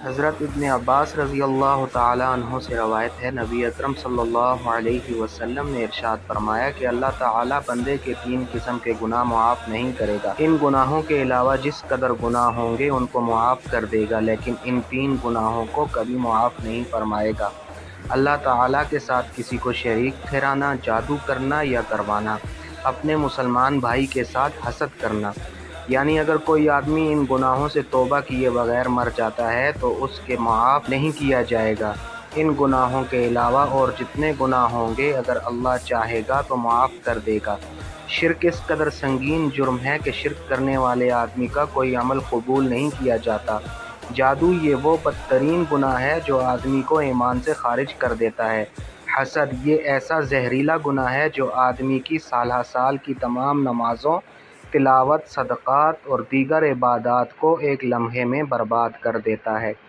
حضرت ابن عباس رضی اللہ تعالیٰ عنہ سے روایت ہے، نبی اکرم صلی اللہ علیہ وسلم نے ارشاد فرمایا کہ اللہ تعالیٰ بندے کے 3 قسم کے گناہ معاف نہیں کرے گا۔ ان گناہوں کے علاوہ جس قدر گناہ ہوں گے ان کو معاف کر دے گا، لیکن ان 3 گناہوں کو کبھی معاف نہیں فرمائے گا: اللہ تعالیٰ کے ساتھ کسی کو شریک ٹھہرانا، جادو کرنا یا کروانا، اپنے مسلمان بھائی کے ساتھ حسد کرنا۔ یعنی اگر کوئی آدمی ان گناہوں سے توبہ کیے بغیر مر جاتا ہے تو اس کے معاف نہیں کیا جائے گا۔ ان گناہوں کے علاوہ اور جتنے گناہ ہوں گے اگر اللہ چاہے گا تو معاف کر دے گا۔ شرک اس قدر سنگین جرم ہے کہ شرک کرنے والے آدمی کا کوئی عمل قبول نہیں کیا جاتا۔ جادو یہ وہ بدترین گناہ ہے جو آدمی کو ایمان سے خارج کر دیتا ہے۔ حسد یہ ایسا زہریلا گناہ ہے جو آدمی کی سالہ سال کی تمام نمازوں، تلاوت، صدقات اور دیگر عبادات کو ایک لمحے میں برباد کر دیتا ہے۔